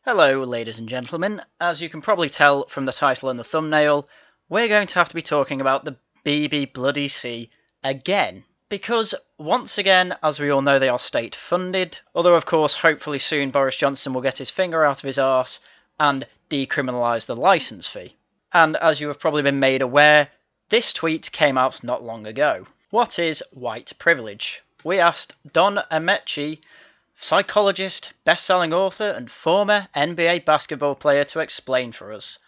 Hello, ladies and gentlemen. As you can probably tell from the title and the thumbnail, we're going to have to be talking about the BBC again. Because, once again, as we all know, they are state-funded, although of course hopefully soon Boris Johnson will get his finger out of his arse and decriminalise the licence fee. And as you have probably been made aware, this tweet came out not long ago. What is white privilege? We asked Don Amechi, psychologist, best-selling author and former NBA basketball player, to explain for us.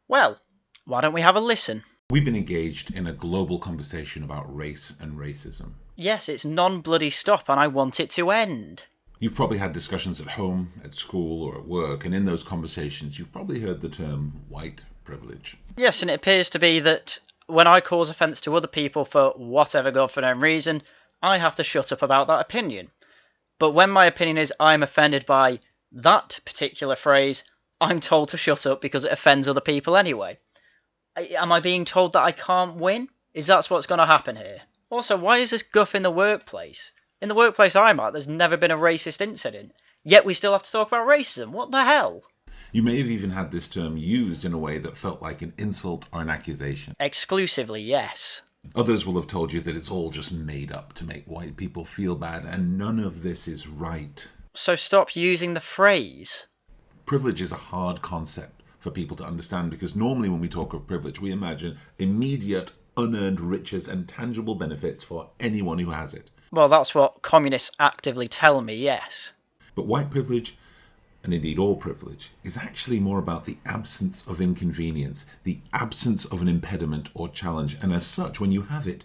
Well, why don't we have a listen? We've been engaged in a global conversation about race and racism. Yes, it's non-bloody stop and I want it to end. You've probably had discussions at home, at school or at work, and in those conversations you've probably heard the term white privilege. Yes, and it appears to be that when I cause offence to other people for whatever god-forsaken reason, I have to shut up about that opinion. But when my opinion is I'm offended by that particular phrase, I'm told to shut up because it offends other people anyway. Am I being told that I can't win? Is that what's going to happen here? Also, why is this guff in the workplace? In the workplace I'm at, there's never been a racist incident. Yet we still have to talk about racism. What the hell? You may have even had this term used in a way that felt like an insult or an accusation. Exclusively, yes. Others will have told you that it's all just made up to make white people feel bad, and none of this is right. So stop using the phrase. Privilege is a hard concept for people to understand because normally when we talk of privilege, we imagine immediate, unearned riches and tangible benefits for anyone who has it. Well, that's what communists actively tell me, yes. But white privilege, and indeed all privilege, is actually more about the absence of inconvenience, the absence of an impediment or challenge, and as such, when you have it,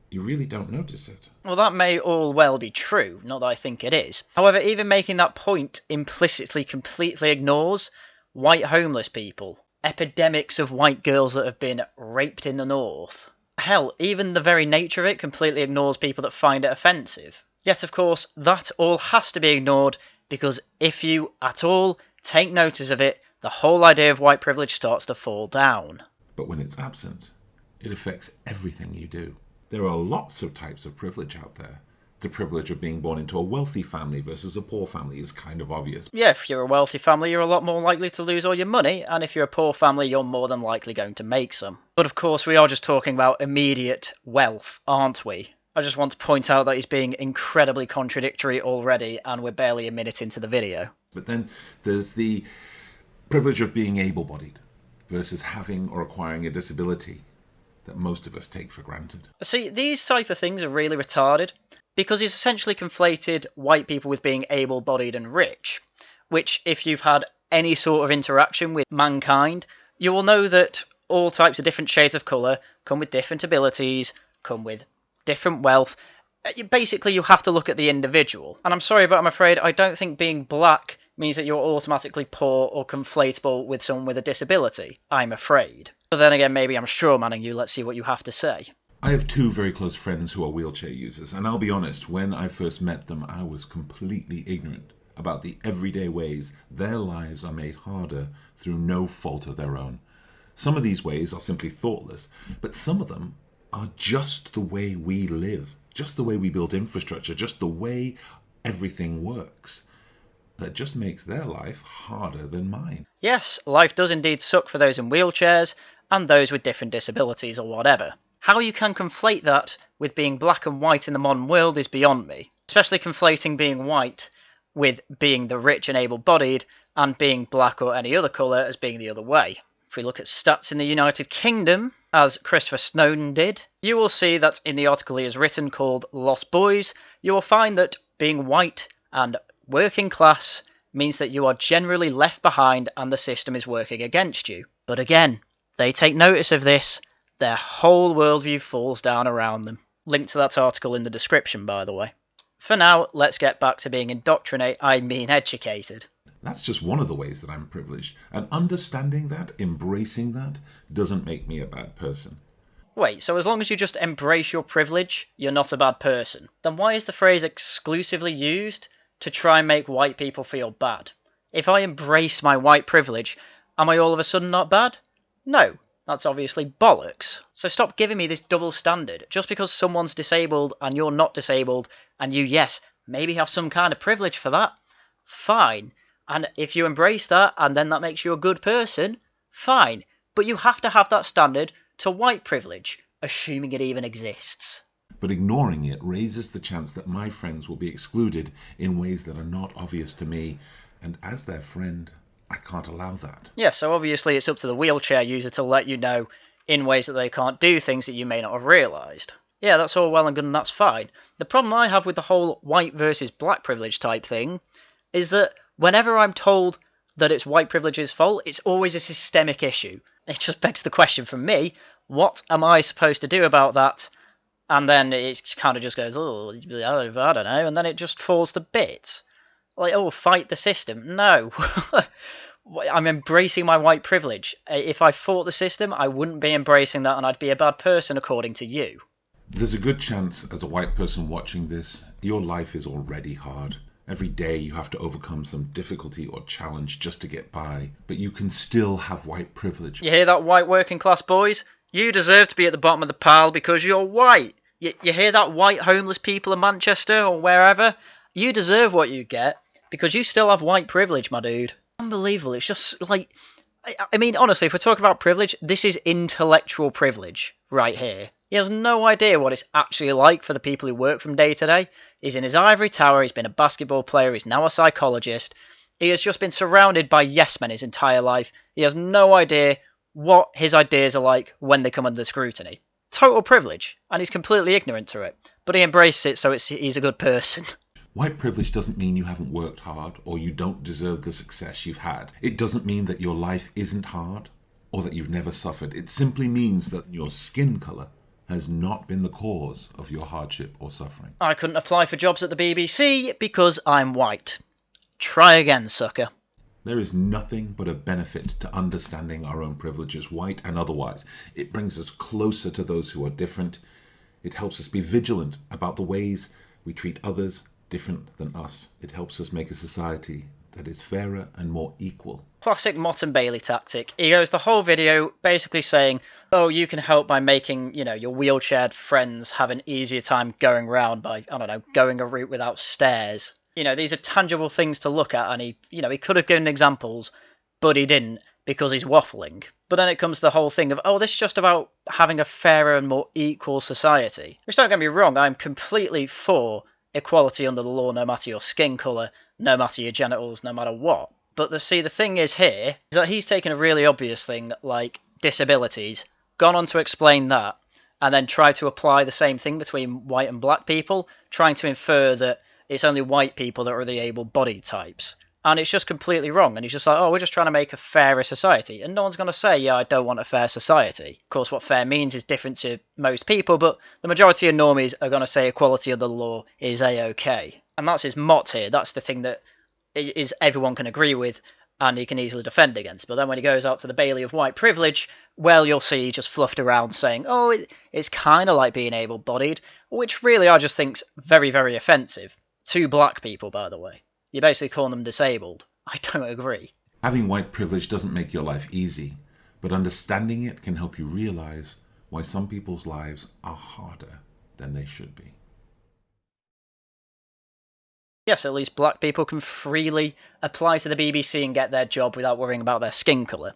you really don't notice it. Well, that may all well be true, not that I think it is. However, even making that point implicitly completely ignores white homeless people, epidemics of white girls that have been raped in the north. Hell, even the very nature of it completely ignores people that find it offensive. Yet, of course, that all has to be ignored because if you, at all, take notice of it, the whole idea of white privilege starts to fall down. But when it's absent, it affects everything you do. There are lots of types of privilege out there. The privilege of being born into a wealthy family versus a poor family is kind of obvious. Yeah, if you're a wealthy family, you're a lot more likely to lose all your money, and if you're a poor family, you're more than likely going to make some. But of course, we are just talking about immediate wealth, aren't we? I just want to point out that he's being incredibly contradictory already, and we're barely a minute into the video. But then there's the privilege of being able-bodied versus having or acquiring a disability that most of us take for granted. See, these type of things are really retarded, because he's essentially conflated white people with being able-bodied and rich, which, if you've had any sort of interaction with mankind, you will know that all types of different shades of colour come with different abilities, come with different wealth. Basically, you have to look at the individual. And I'm sorry, but I'm afraid I don't think being black means that you're automatically poor or conflatable with someone with a disability. I'm afraid. But then again, maybe I'm strawmanning you. Let's see what you have to say. I have two very close friends who are wheelchair users, and I'll be honest, when I first met them, I was completely ignorant about the everyday ways their lives are made harder through no fault of their own. Some of these ways are simply thoughtless, but some of them are just the way we live, just the way we build infrastructure, just the way everything works. That just makes their life harder than mine. Yes, life does indeed suck for those in wheelchairs and those with different disabilities or whatever. How you can conflate that with being black and white in the modern world is beyond me, especially conflating being white with being the rich and able-bodied and being black or any other colour as being the other way. If we look at stats in the United Kingdom, as Christopher Snowden did, you will see that in the article he has written called Lost Boys, you will find that being white and working class means that you are generally left behind and the system is working against you. But again, they take notice of this, their whole worldview falls down around them. Link to that article in the description, by the way. For now, let's get back to being educated. That's just one of the ways that I'm privileged, and understanding that, embracing that, doesn't make me a bad person. Wait, so as long as you just embrace your privilege, you're not a bad person? Then why is the phrase exclusively used to try and make white people feel bad? If I embrace my white privilege, am I all of a sudden not bad? No, that's obviously bollocks. So stop giving me this double standard. Just because someone's disabled and you're not disabled, and you, yes, maybe have some kind of privilege for that, fine. And if you embrace that and then that makes you a good person, fine. But you have to have that standard to white privilege, assuming it even exists. But ignoring it raises the chance that my friends will be excluded in ways that are not obvious to me, and as their friend, I can't allow that. Yeah, so obviously it's up to the wheelchair user to let you know in ways that they can't do things that you may not have realised. Yeah, that's all well and good and that's fine. The problem I have with the whole white versus black privilege type thing is that whenever I'm told that it's white privilege's fault, it's always a systemic issue. It just begs the question from me, what am I supposed to do about that? And then it kind of just goes, oh, I don't know, and then it just falls to bits. Like, oh, fight the system. No. I'm embracing my white privilege. If I fought the system, I wouldn't be embracing that and I'd be a bad person according to you. There's a good chance, as a white person watching this, your life is already hard. Every day you have to overcome some difficulty or challenge just to get by, but you can still have white privilege. You hear that, white working class boys? You deserve to be at the bottom of the pile because you're white. You hear that, white homeless people in Manchester or wherever? You deserve what you get because you still have white privilege, my dude. Unbelievable. It's just like, I mean, honestly, if we're talking about privilege, this is intellectual privilege right here. He has no idea what it's actually like for the people who work from day to day. He's in his ivory tower, he's been a basketball player, he's now a psychologist. He has just been surrounded by yes men his entire life. He has no idea what his ideas are like when they come under scrutiny. Total privilege, and he's completely ignorant to it. But he embraces it, so he's a good person. White privilege doesn't mean you haven't worked hard or you don't deserve the success you've had. It doesn't mean that your life isn't hard or that you've never suffered. It simply means that your skin colour has not been the cause of your hardship or suffering. I couldn't apply for jobs at the BBC because I'm white. Try again, sucker. There is nothing but a benefit to understanding our own privileges, white and otherwise. It brings us closer to those who are different. It helps us be vigilant about the ways we treat others different than us. It helps us make a society that is fairer and more equal. Classic Mott and Bailey tactic. He goes the whole video basically saying, oh, you can help by making, your wheelchaired friends have an easier time going around by, going a route without stairs. These are tangible things to look at, and he could have given examples, but he didn't because he's waffling. But then it comes to the whole thing of, oh, this is just about having a fairer and more equal society. Which, don't get me wrong, I'm completely for equality under the law, no matter your skin colour, no matter your genitals, no matter what. But the thing is here, is that he's taken a really obvious thing, like disabilities, gone on to explain that, and then tried to apply the same thing between white and black people, trying to infer that it's only white people that are the able-bodied types. And it's just completely wrong. And he's just like, oh, we're just trying to make a fairer society. And no one's going to say, yeah, I don't want a fair society. Of course, what fair means is different to most people, but the majority of normies are going to say equality under the law is A-OK. And that's his mot here. That's the thing that is everyone can agree with and he can easily defend against. But then when he goes out to the Bailey of white privilege, well, you'll see he just fluffed around saying, oh, it's kind of like being able-bodied, which really I just think's very, very offensive. To black people, by the way. You're basically calling them disabled. I don't agree. Having white privilege doesn't make your life easy, but understanding it can help you realise why some people's lives are harder than they should be. Yes, at least black people can freely apply to the BBC and get their job without worrying about their skin colour.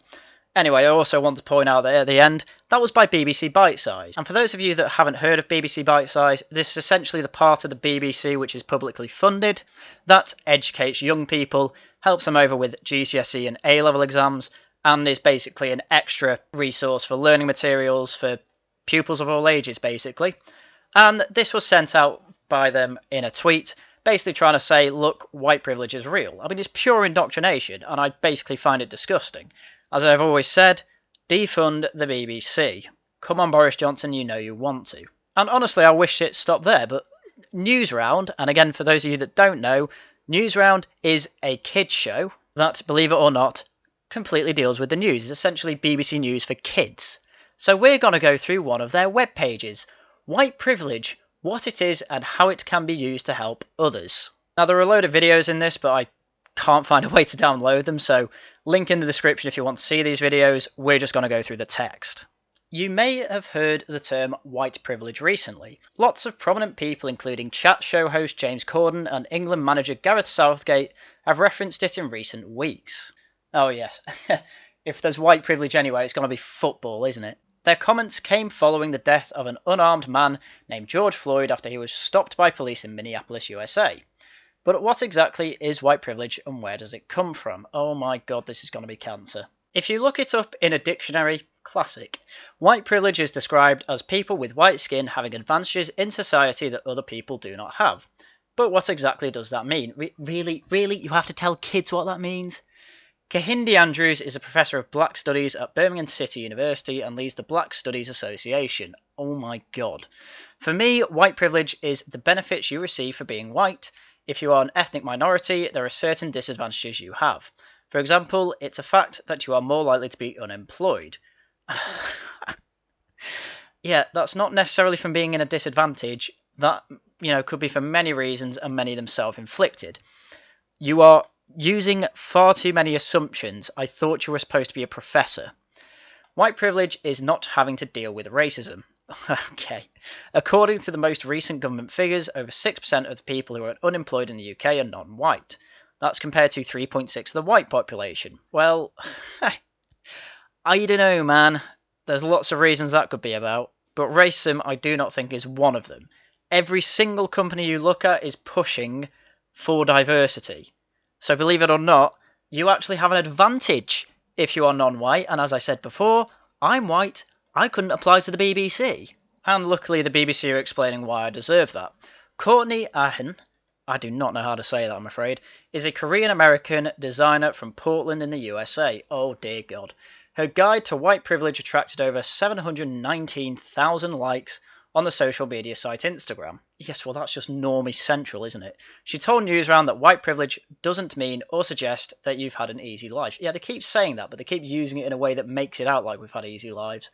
Anyway, I also want to point out that at the end, that was by BBC Bitesize. And for those of you that haven't heard of BBC Bitesize, this is essentially the part of the BBC which is publicly funded, that educates young people, helps them over with GCSE and A-level exams, and is basically an extra resource for learning materials for pupils of all ages, basically. And this was sent out by them in a tweet, basically trying to say, look, white privilege is real. I mean, it's pure indoctrination, and I basically find it disgusting. As I've always said, defund the BBC. Come on, Boris Johnson, you know you want to. And honestly, I wish it stopped there, but Newsround, and again, for those of you that don't know, Newsround is a kids show that, believe it or not, completely deals with the news. It's essentially BBC News for kids. So we're going to go through one of their web pages, White Privilege, what it is and how it can be used to help others. Now, there are a load of videos in this, but I can't find a way to download them, so link in the description if you want to see these videos. We're just going to go through the text. You may have heard the term white privilege recently. Lots of prominent people, including chat show host James Corden and England manager Gareth Southgate, have referenced it in recent weeks. Oh yes, if there's white privilege anyway, it's going to be football, isn't it? Their comments came following the death of an unarmed man named George Floyd after he was stopped by police in Minneapolis, USA. But what exactly is white privilege and where does it come from? Oh my god, this is going to be cancer. If you look it up in a dictionary, classic, white privilege is described as people with white skin having advantages in society that other people do not have. But what exactly does that mean? Really? You have to tell kids what that means? Kahindi Andrews is a professor of Black Studies at Birmingham City University and leads the Black Studies Association. Oh my god. For me, white privilege is the benefits you receive for being white. If you are an ethnic minority, there are certain disadvantages you have. For example, it's a fact that you are more likely to be unemployed. Yeah, that's not necessarily from being in a disadvantage. That, could be for many reasons and many of them self-inflicted. You are using far too many assumptions. I thought you were supposed to be a professor. White privilege is not having to deal with racism. Okay. According to the most recent government figures, over 6% of the people who are unemployed in the UK are non-white. That's compared to 3.6% of the white population. Well, I don't know, man. There's lots of reasons that could be about, but racism I do not think is one of them. Every single company you look at is pushing for diversity. So believe it or not, you actually have an advantage if you are non-white, and as I said before, I'm white, I couldn't apply to the BBC. And luckily the BBC are explaining why I deserve that. Courtney Ahan, I do not know how to say that, I'm afraid, is a Korean-American designer from Portland in the USA. Oh dear God. Her guide to white privilege attracted over 719,000 likes on the social media site Instagram. Yes, well that's just normie central, isn't it? She told Newsround that white privilege doesn't mean or suggest that you've had an easy life. Yeah, they keep saying that, but they keep using it in a way that makes it out like we've had easy lives.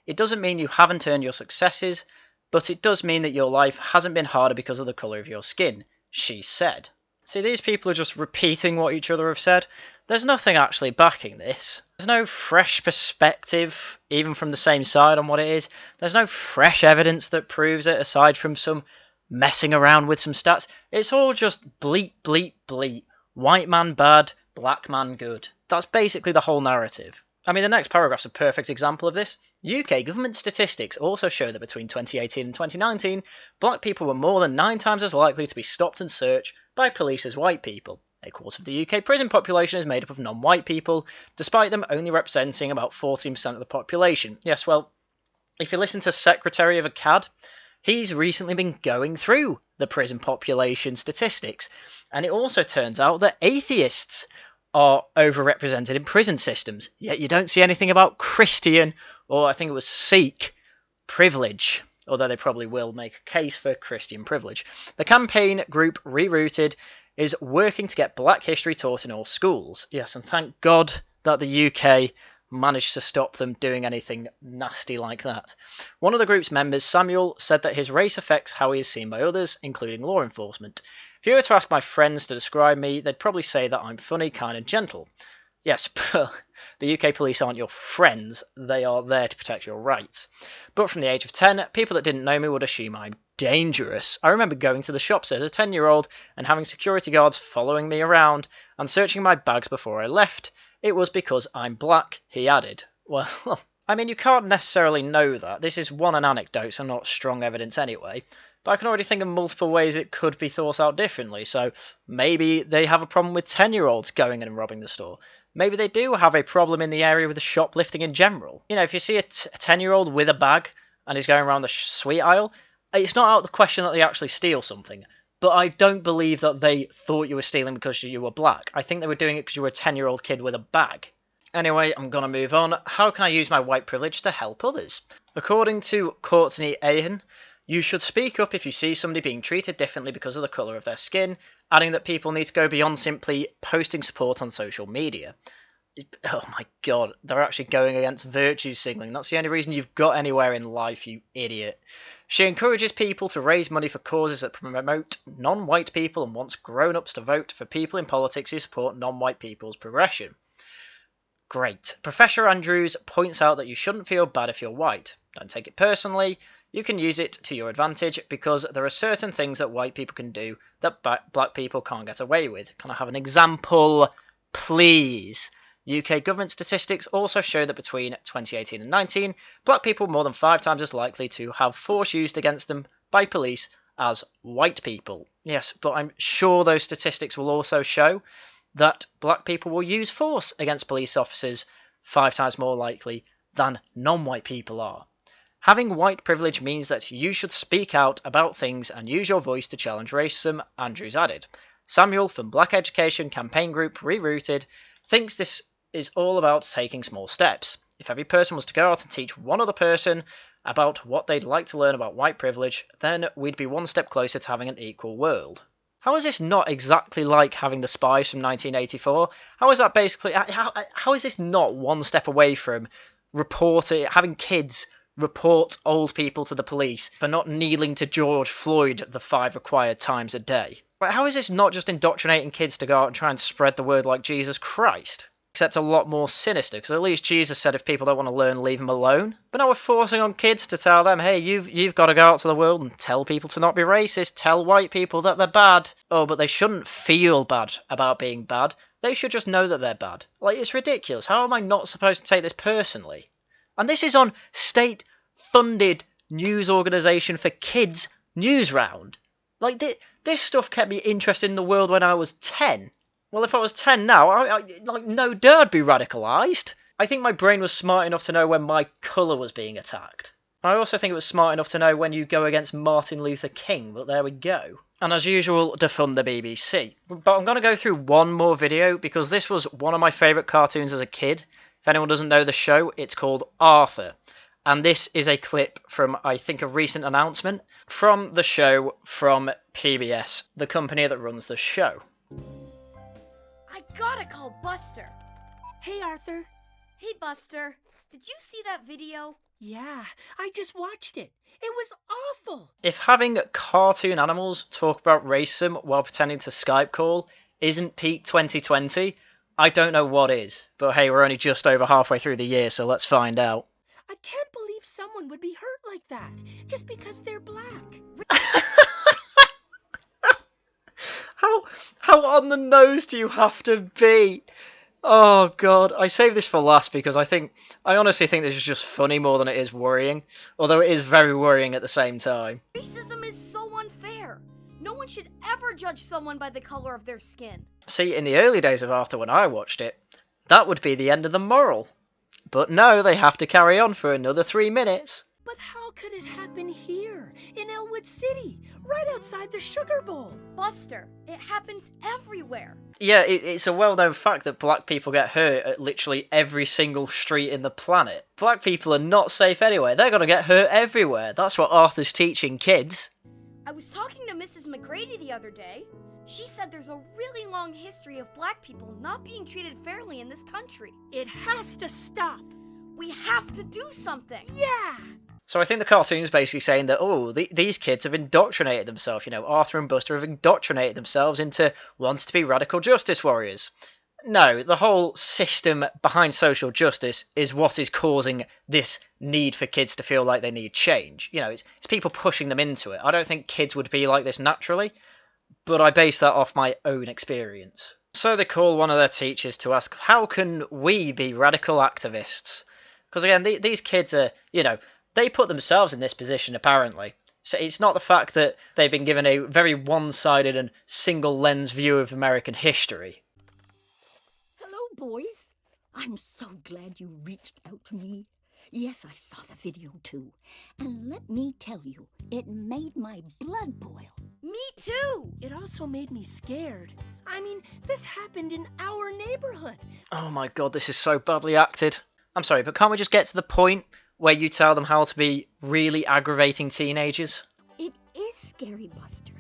It doesn't mean you haven't earned your successes, but it does mean that your life hasn't been harder because of the colour of your skin, she said. See, these people are just repeating what each other have said. There's nothing actually backing this. There's no fresh perspective, even from the same side, on what it is. There's no fresh evidence that proves it, aside from some messing around with some stats. It's all just bleat, bleat, bleat. White man bad, black man good. That's basically the whole narrative. I mean, the next paragraph's a perfect example of this. UK government statistics also show that between 2018 and 2019, black people were more than 9 times as likely to be stopped and searched by police as white people. A quarter of the UK prison population is made up of non-white people, despite them only representing about 14% of the population. Yes, well, if you listen to Secretary of ACAD, he's recently been going through the prison population statistics, and it also turns out that atheists are overrepresented in prison systems, yet you don't see anything about Christian, or I think it was Sikh, privilege, although they probably will make a case for Christian privilege. The campaign group Rerouted is working to get black history taught in all schools. Yes, and thank God that the UK managed to stop them doing anything nasty like that. One of the group's members, Samuel, said that his race affects how he is seen by others, including law enforcement. If you were to ask my friends to describe me, they'd probably say that I'm funny, kind and gentle. Yes, but the UK police aren't your friends, they are there to protect your rights. But from the age of 10, people that didn't know me would assume I'm dangerous. I remember going to the shops as a 10-year-old and having security guards following me around and searching my bags before I left. It was because I'm black, he added. Well, I mean, you can't necessarily know that. This is an anecdote, so not strong evidence anyway. But I can already think of multiple ways it could be thought out differently. So maybe they have a problem with 10-year-olds going in and robbing the store. Maybe they do have a problem in the area with the shoplifting in general. You know, if you see a 10-year-old with a bag and he's going around the sweet aisle, it's not out of the question that they actually steal something. But I don't believe that they thought you were stealing because you were black. I think they were doing it because you were a 10-year-old kid with a bag. Anyway, I'm going to move on. How can I use my white privilege to help others? According to Courtney Ahan, you should speak up if you see somebody being treated differently because of the colour of their skin, adding that people need to go beyond simply posting support on social media. Oh my god, they're actually going against virtue signalling. That's the only reason you've got anywhere in life, you idiot. She encourages people to raise money for causes that promote non-white people and wants grown-ups to vote for people in politics who support non-white people's progression. Great. Professor Andrews points out that you shouldn't feel bad if you're white. Don't take it personally. You can use it to your advantage because there are certain things that white people can do that black people can't get away with. Can I have an example, please? UK government statistics also show that between 2018 and 19, black people were more than 5 times as likely to have force used against them by police as white people. Yes, but I'm sure those statistics will also show that black people will use force against police officers 5 times more likely than non-white people are. Having white privilege means that you should speak out about things and use your voice to challenge racism, Andrews added. Samuel from Black Education Campaign Group Rerouted thinks this is all about taking small steps. If every person was to go out and teach one other person about what they'd like to learn about white privilege, then we'd be one step closer to having an equal world. How is this not exactly like having the spies from 1984? How is that basically... How is this not one step away from having kids report old people to the police for not kneeling to George Floyd the 5 required times a day? How is this not just indoctrinating kids to go out and try and spread the word like Jesus Christ? Except a lot more sinister, because at least Jesus said if people don't want to learn, leave them alone. But now we're forcing on kids to tell them, hey, you've got to go out to the world and tell people to not be racist, tell white people that they're bad. Oh, but they shouldn't feel bad about being bad. They should just know that they're bad. Like, it's ridiculous. How am I not supposed to take this personally? And this is on state-funded news organisation for kids news round. Like, this stuff kept me interested in the world when I was 10. Well, if I was 10 now, like, no doubt I'd be radicalised. I think my brain was smart enough to know when my colour was being attacked. I also think it was smart enough to know when you go against Martin Luther King, but there we go. And as usual, defund the BBC. But I'm going to go through one more video, because this was one of my favourite cartoons as a kid. If anyone doesn't know the show, it's called Arthur. And this is a clip from, I think, a recent announcement from the show from PBS, the company that runs the show. I gotta call Buster. Hey, Arthur. Hey, Buster. Did you see that video? Yeah, I just watched it. It was awful. If having cartoon animals talk about racism while pretending to Skype call isn't peak 2020, I don't know what is. But hey, we're only just over halfway through the year, so let's find out. I can't believe someone would be hurt like that, just because they're black. How on the nose do you have to be? Oh god, I saved this for last because I honestly think this is just funny more than it is worrying. Although it is very worrying at the same time. Racism is so unfair. No one should ever judge someone by the color of their skin. See, in the early days of Arthur when I watched it, that would be the end of the moral. But no, they have to carry on for another 3 minutes. But how could it happen here, in Elwood City, right outside the Sugar Bowl? Buster, it happens everywhere. Yeah, it's a well-known fact that black people get hurt at literally every single street in the planet. Black people are not safe anywhere. They're going to get hurt everywhere. That's what Arthur's teaching kids. I was talking to Mrs. McGrady the other day. She said there's a really long history of black people not being treated fairly in this country. It has to stop. We have to do something. Yeah. So I think the cartoon's basically saying that, these kids have indoctrinated themselves. You know, Arthur and Buster have indoctrinated themselves into wanting to be radical justice warriors. No, the whole system behind social justice is what is causing this need for kids to feel like they need change. You know, it's people pushing them into it. I don't think kids would be like this naturally, but I base that off my own experience. So they call one of their teachers to ask, how can we be radical activists? Because again, these kids are, they put themselves in this position apparently. So it's not the fact that they've been given a very one-sided and single-lens view of American history. Hello, boys. I'm so glad you reached out to me. Yes, I saw the video too. And let me tell you, it made my blood boil. Me too. It also made me scared. I mean, this happened in our neighborhood. Oh my god, this is so badly acted. I'm sorry, but can't we just get to the point where you tell them how to be really aggravating teenagers? It is scary, Buster.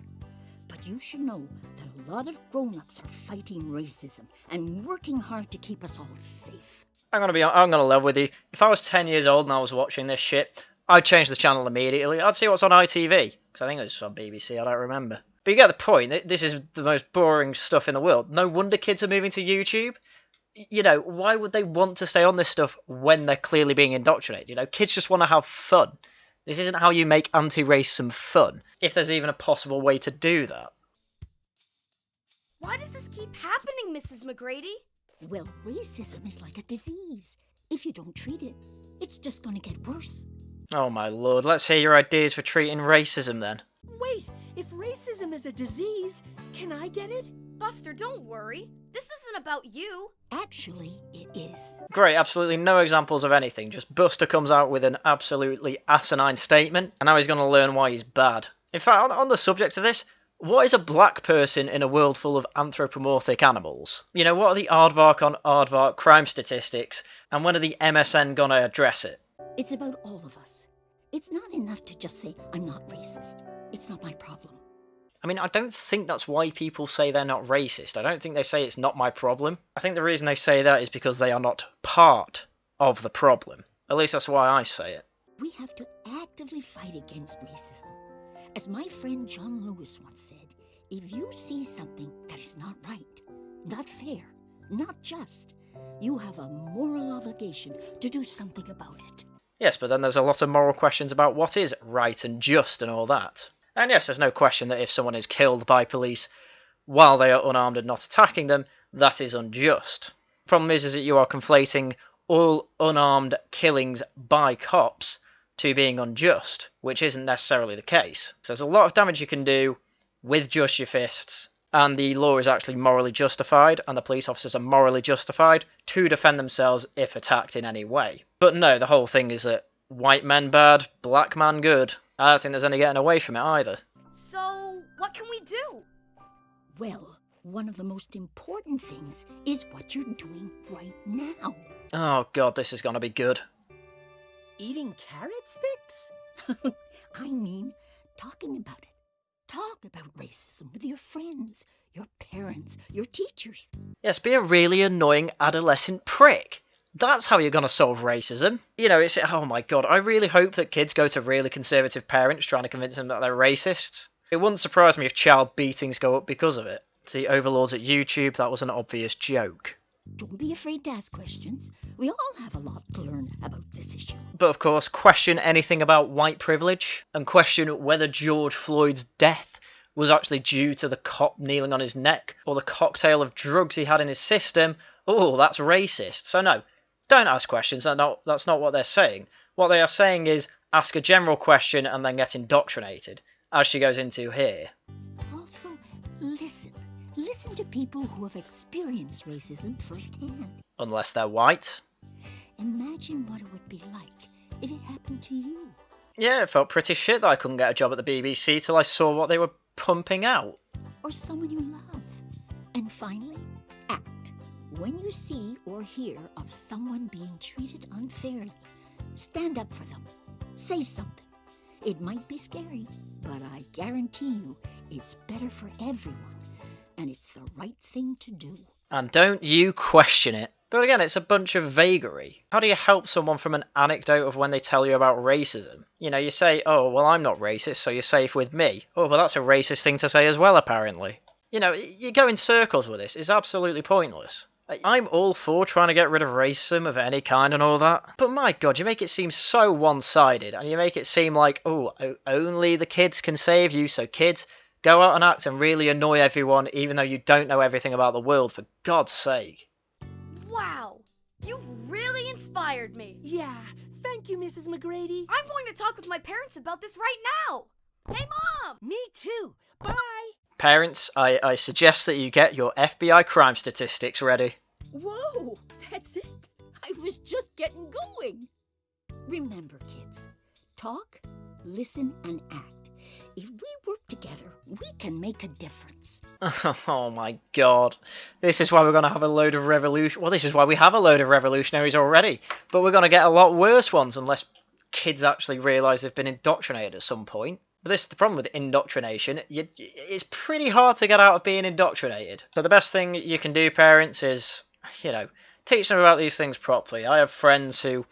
But you should know that a lot of grown-ups are fighting racism and working hard to keep us all safe. I'm gonna live with you. If I was 10 years old and I was watching this shit, I'd change the channel immediately. I'd see what's on ITV. Because I think it was on BBC, I don't remember. But you get the point. This is the most boring stuff in the world. No wonder kids are moving to YouTube. You know, why would they want to stay on this stuff when they're clearly being indoctrinated? You know, kids just want to have fun. This isn't how you make anti-racism fun, if there's even a possible way to do that. Why does this keep happening, Mrs. McGrady? Well, racism is like a disease. If you don't treat it, it's just going to get worse. Oh my lord, let's hear your ideas for treating racism then. Wait, if racism is a disease, can I get it? Buster, don't worry. This isn't about you. Actually, it is. Great, absolutely no examples of anything. Just Buster comes out with an absolutely asinine statement, and now he's going to learn why he's bad. In fact, on the subject of this, what is a black person in a world full of anthropomorphic animals? You know, what are the aardvark on aardvark crime statistics, and when are the MSN going to address it? It's about all of us. It's not enough to just say, I'm not racist. It's not my problem. I mean, I don't think that's why people say they're not racist. I don't think they say it's not my problem. I think the reason they say that is because they are not part of the problem. At least that's why I say it. We have to actively fight against racism. As my friend John Lewis once said, if you see something that is not right, not fair, not just, you have a moral obligation to do something about it. Yes, but then there's a lot of moral questions about what is right and just and all that. And yes, there's no question that if someone is killed by police while they are unarmed and not attacking them, that is unjust. Problem is that you are conflating all unarmed killings by cops to being unjust, which isn't necessarily the case. So there's a lot of damage you can do with just your fists, and the law is actually morally justified, and the police officers are morally justified to defend themselves if attacked in any way. But no, the whole thing is that white men bad, black man good. I don't think there's any getting away from it either. So, what can we do? Well, one of the most important things is what you're doing right now. Oh god, this is gonna be good. Eating carrot sticks? I mean, talking about it. Talk about racism with your friends, your parents, your teachers. Yes, be a really annoying adolescent prick. That's how you're going to solve racism. You know, it's, oh my god, I really hope that kids go to really conservative parents trying to convince them that they're racists. It wouldn't surprise me if child beatings go up because of it. To the overlords at YouTube, that was an obvious joke. Don't be afraid to ask questions. We all have a lot to learn about this issue. But of course, question anything about white privilege, and question whether George Floyd's death was actually due to the cop kneeling on his neck, or the cocktail of drugs he had in his system. Oh, that's racist. So no, don't ask questions, that's not what they're saying. What they are saying is, ask a general question and then get indoctrinated, as she goes into here. Also, listen. Listen to people who have experienced racism firsthand. Unless they're white. Imagine what it would be like if it happened to you. Yeah, it felt pretty shit that I couldn't get a job at the BBC till I saw what they were pumping out. Or someone you love. And finally, act. When you see or hear of someone being treated unfairly, stand up for them. Say something. It might be scary, but I guarantee you it's better for everyone. And it's the right thing to do. And don't you question it. But again, it's a bunch of vagary. How do you help someone from an anecdote of when they tell you about racism? You know, you say, oh, well, I'm not racist, so you're safe with me. Oh, well, that's a racist thing to say as well, apparently. You know, you go in circles with this. It's absolutely pointless. I'm all for trying to get rid of racism of any kind and all that. But my god, you make it seem so one-sided. And you make it seem like, oh, only the kids can save you, so kids, go out and act and really annoy everyone, even though you don't know everything about the world, for God's sake. Wow, you really inspired me. Yeah, thank you, Mrs. McGrady. I'm going to talk with my parents about this right now. Hey, Mom! Me too. Bye. Parents, I suggest that you get your FBI crime statistics ready. Whoa, that's it. I was just getting going. Remember, kids, talk, listen, and act. If we work together, we can make a difference. Oh my god. This is why we're going to have a load of revolution. Well, this is why we have a load of revolutionaries already. But we're going to get a lot worse ones unless kids actually realise they've been indoctrinated at some point. But this is the problem with indoctrination. It's pretty hard to get out of being indoctrinated. So the best thing you can do, parents, is, you know, teach them about these things properly. I have friends who,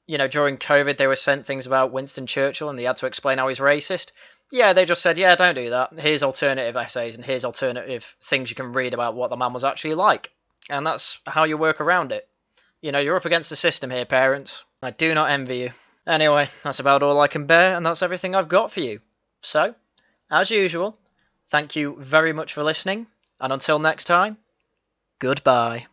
you know, during COVID, they were sent things about Winston Churchill and they had to explain how he's racist. Yeah, they just said, yeah, don't do that. Here's alternative essays and here's alternative things you can read about what the man was actually like. And that's how you work around it. You know, you're up against the system here, parents. I do not envy you. Anyway, that's about all I can bear, and that's everything I've got for you. So, as usual, thank you very much for listening, and until next time, goodbye.